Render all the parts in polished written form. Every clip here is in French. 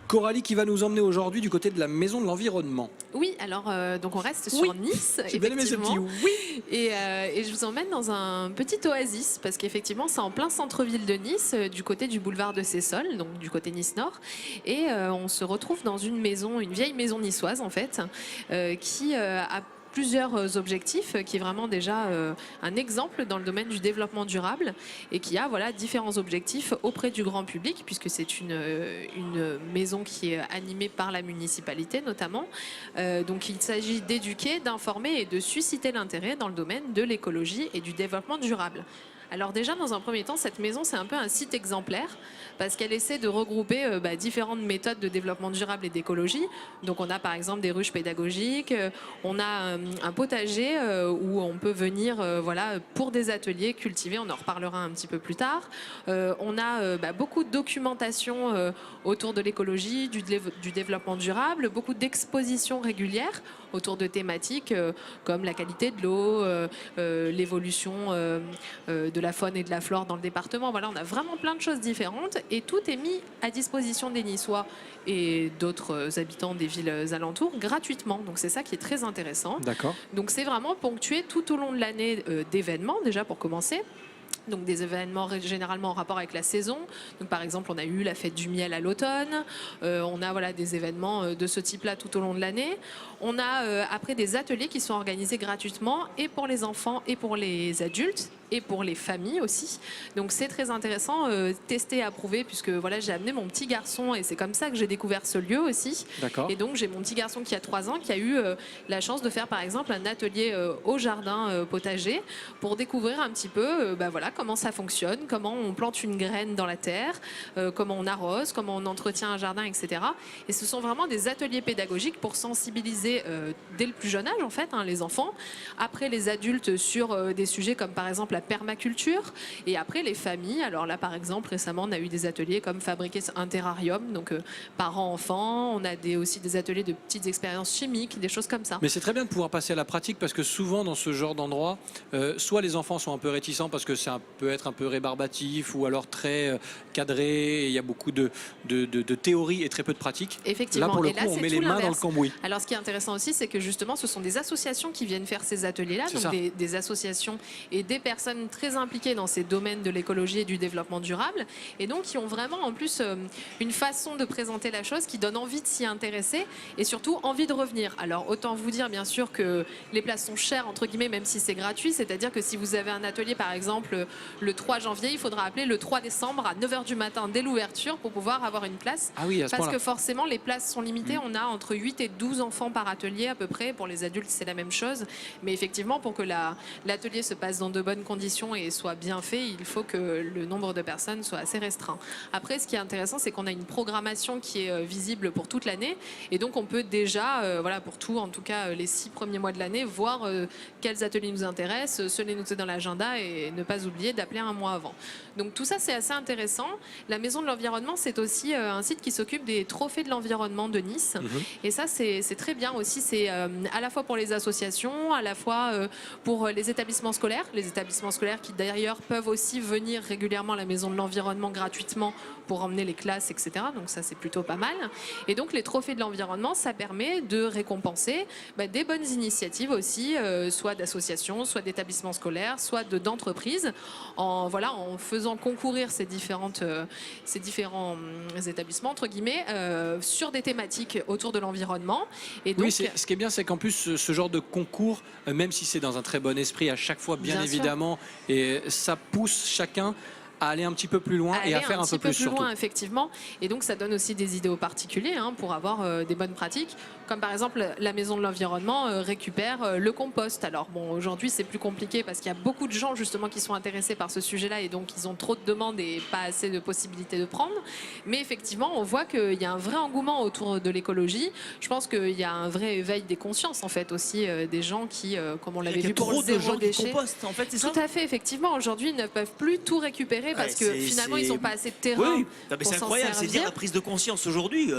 Coralie qui va nous emmener aujourd'hui du côté de la Maison de l'Environnement. Oui, alors donc on reste sur Nice. J'ai bien aimé ce petit oui. Et je vous emmène dans un petit oasis parce qu'effectivement c'est en plein centre-ville de Nice, du côté du boulevard de Sessol, donc du côté Nice Nord. Et on se retrouve dans une maison, une vieille maison niçoise en fait, qui a plusieurs objectifs, qui est vraiment déjà un exemple dans le domaine du développement durable et qui a voilà, différents objectifs auprès du grand public puisque c'est une maison qui est animée par la municipalité notamment. Donc il s'agit d'éduquer, d'informer et de susciter l'intérêt dans le domaine de l'écologie et du développement durable. Alors déjà, dans un premier temps, cette maison, c'est un peu un site exemplaire parce qu'elle essaie de regrouper différentes méthodes de développement durable et d'écologie. Donc on a par exemple des ruches pédagogiques, on a un potager où on peut venir voilà, pour des ateliers cultivés, on en reparlera un petit peu plus tard. On a beaucoup de documentation autour de l'écologie, du développement durable, beaucoup d'expositions régulières autour de thématiques comme la qualité de l'eau, l'évolution de la faune et de la flore dans le département. Voilà, on a vraiment plein de choses différentes et tout est mis à disposition des Niçois et d'autres habitants des villes alentours gratuitement. Donc c'est ça qui est très intéressant. D'accord. Donc c'est vraiment ponctué tout au long de l'année d'événements déjà pour commencer. Donc des événements généralement en rapport avec la saison. Donc par exemple, on a eu la fête du miel à l'automne. On a voilà, des événements de ce type-là tout au long de l'année. On a après des ateliers qui sont organisés gratuitement et pour les enfants et pour les adultes et pour les familles aussi. Donc c'est très intéressant, testé, approuvé, puisque voilà, j'ai amené mon petit garçon et c'est comme ça que j'ai découvert ce lieu aussi. D'accord. Et donc j'ai mon petit garçon qui a 3 ans qui a eu la chance de faire par exemple un atelier au jardin potager pour découvrir un petit peu voilà, comment ça fonctionne, comment on plante une graine dans la terre, comment on arrose, comment on entretient un jardin, etc. Et ce sont vraiment des ateliers pédagogiques pour sensibiliser dès le plus jeune âge en fait, les enfants. Après les adultes sur des sujets comme par exemple la permaculture et après les familles. Alors là par exemple récemment on a eu des ateliers comme fabriquer un terrarium, donc parents-enfants. On a aussi des ateliers de petites expériences chimiques, des choses comme ça. Mais c'est très bien de pouvoir passer à la pratique parce que souvent dans ce genre d'endroit, soit les enfants sont un peu réticents parce que ça peut être un peu rébarbatif ou alors très cadré, et il y a beaucoup de théorie et très peu de pratique. Effectivement. Là pour le et coup là, on met les mains dans le cambouis. Alors ce qui est intéressant aussi c'est que justement ce sont des associations qui viennent faire ces ateliers-là, donc des associations et des personnes très impliquées dans ces domaines de l'écologie et du développement durable et donc qui ont vraiment en plus une façon de présenter la chose qui donne envie de s'y intéresser et surtout envie de revenir. Alors autant vous dire bien sûr que les places sont chères entre guillemets même si c'est gratuit, c'est-à-dire que si vous avez un atelier par exemple le 3 janvier, il faudra appeler le 3 décembre à 9 h du matin dès l'ouverture pour pouvoir avoir une place. Ah oui, à ce parce que forcément les places sont limitées, on a entre 8 et 12 enfants par atelier à peu près, pour les adultes c'est la même chose, mais effectivement pour que l'atelier se passe dans de bonnes conditions et soit bien fait, il faut que le nombre de personnes soit assez restreint. Après, ce qui est intéressant, c'est qu'on a une programmation qui est visible pour toute l'année et donc on peut déjà, voilà, pour tout, en tout cas les 6 premiers mois de l'année, voir quels ateliers nous intéressent, se les noter dans l'agenda et ne pas oublier d'appeler un mois avant. Donc tout ça, c'est assez intéressant. La Maison de l'Environnement, c'est aussi un site qui s'occupe des trophées de l'environnement de Nice. Et ça, c'est très bien aussi. C'est à la fois pour les associations, à la fois pour les établissements scolaires qui d'ailleurs peuvent aussi venir régulièrement à la Maison de l'Environnement gratuitement pour emmener les classes, etc. Donc ça, c'est plutôt pas mal. Et donc les trophées de l'environnement, ça permet de récompenser des bonnes initiatives aussi, soit d'associations, soit d'établissements scolaires, soit d'entreprises, en faisant concourir ces différents établissements, entre guillemets, sur des thématiques autour de l'environnement. Et donc, oui, ce qui est bien, c'est qu'en plus, ce genre de concours, même si c'est dans un très bon esprit à chaque fois, bien évidemment, et ça pousse chacun à aller un petit peu plus loin et à faire un peu plus surtout. Effectivement. Et donc ça donne aussi des idées aux particuliers pour avoir des bonnes pratiques. Comme par exemple la Maison de l'Environnement récupère le compost. Alors bon, aujourd'hui c'est plus compliqué parce qu'il y a beaucoup de gens justement qui sont intéressés par ce sujet-là et donc ils ont trop de demandes et pas assez de possibilités de prendre. Mais effectivement, on voit qu'il y a un vrai engouement autour de l'écologie. Je pense qu'il y a un vrai éveil des consciences en fait aussi des gens qui, comme on l'avait vu pour le zéro déchet. Compostent, en fait, c'est ça ? Tout à fait, effectivement. Aujourd'hui, ils ne peuvent plus tout récupérer intérêt parce Ouais, que finalement, ils n'ont pas assez de terrain. Oui, non, mais pour c'est s'en incroyable, c'est dire servir. la prise de conscience aujourd'hui.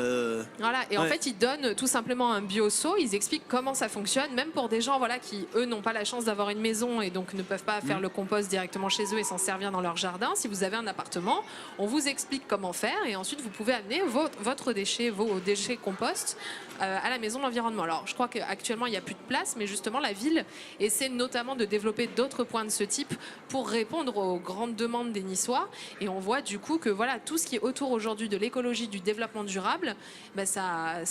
Voilà, et en Ouais. fait, ils donnent tout simplement un bioseau, ils expliquent comment ça fonctionne, même pour des gens voilà, qui, eux, n'ont pas la chance d'avoir une maison et donc ne peuvent pas faire le compost directement chez eux et s'en servir dans leur jardin. Si vous avez un appartement, on vous explique comment faire et ensuite vous pouvez amener votre déchet, vos déchets compost à la maison de l'environnement. Alors, je crois qu'actuellement, il n'y a plus de place, mais justement, la ville essaie notamment de développer d'autres points de ce type pour répondre aux grandes demandes des Niçois. Et on voit du coup que voilà, tout ce qui est autour aujourd'hui de l'écologie, du développement durable, ben ça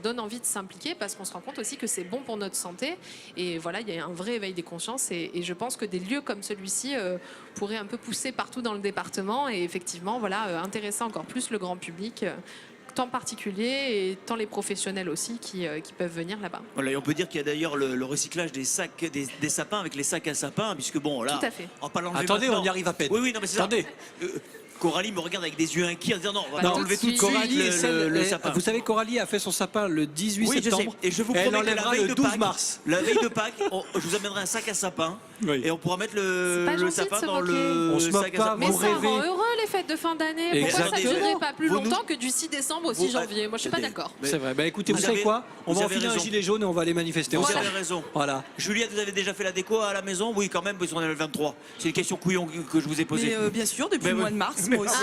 donne envie de s'impliquer parce qu'on se rend compte aussi que c'est bon pour notre santé. Et voilà, il y a un vrai éveil des consciences. Et je pense que des lieux comme celui-ci pourraient un peu pousser partout dans le département et effectivement, voilà, intéresser encore plus le grand public. Tant particuliers et tant les professionnels aussi qui peuvent venir là-bas. Voilà, et on peut dire qu'il y a d'ailleurs le recyclage des sacs, des sapins avec les sacs à sapins, puisque bon, là, Tout à fait. on va pas l'enlever Attendez, maintenant. on y arrive à peine. Oui, oui, non, mais c'est ça. Attendez. Coralie me regarde avec des yeux inquiets en disant non, on va Pas pas tout enlever de tout de suite. suite Coralie est celle- le sapin. Vous savez, Coralie a fait son sapin le 18 Oui, je sais. septembre. Et je vous Elle promets que la enlèvera veille le de 12 Pâques, mars. la veille de Pâques, je vous amènerai un sac à sapin Oui. et on pourra mettre C'est pas le gentil sapin de se dans moquer. le On se moque sac à pas, sapin. Mais vous ça rêvez. rend heureux les fêtes de fin d'année. Pourquoi ça ne Exactement. durerait pas plus Vous nous- longtemps que du 6 décembre au 6 Vous- janvier? Moi, je suis pas mais- d'accord. mais- C'est vrai. Bah écoutez, vous, Vous savez avez- quoi? On vous va avez enfiler un raison. gilet jaune et on va aller manifester Vous ensemble. avez raison. Voilà. Juliette, vous avez déjà fait la déco à la maison? Oui, quand même, parce qu'on est le 23. C'est une question couillon que je vous ai posée. Mais bien sûr, depuis Mais le mois oui. de mars, moi aussi.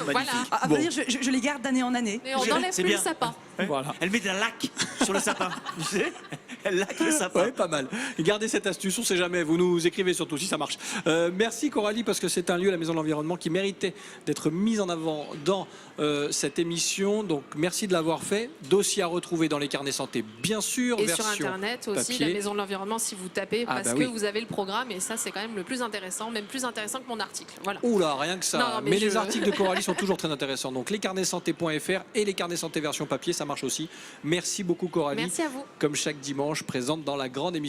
Voilà. À vrai dire, je les garde d'année en année. Mais on C'est n'enlève plus bien. le sapin. Voilà. Elle met de la laque sur le sapin. Tu sais, elle laque le sapin. Ouais, pas mal. Gardez cette astuce, on sait jamais. Vous nous écrivez surtout si ça marche. Merci Coralie parce que c'est un lieu, la Maison de l'Environnement, qui méritait d'être mis en avant dans cette émission. Donc merci de l'avoir fait. Dossier à retrouver dans les carnets santé, bien sûr. Et version sur Internet aussi, papier. la Maison de l'Environnement, si vous tapez, Ah, parce bah que oui. vous avez le programme, et ça, c'est quand même le plus intéressant, même plus intéressant que mon article. Voilà. Oula, rien que ça. Non, non, mais mais je- les articles de Coralie sont toujours très intéressants. Donc lescarnetssanté.fr et les carnets santé version papier, ça marche aussi. Merci beaucoup Coralie. Merci à vous. Comme chaque dimanche, présente dans la grande émission.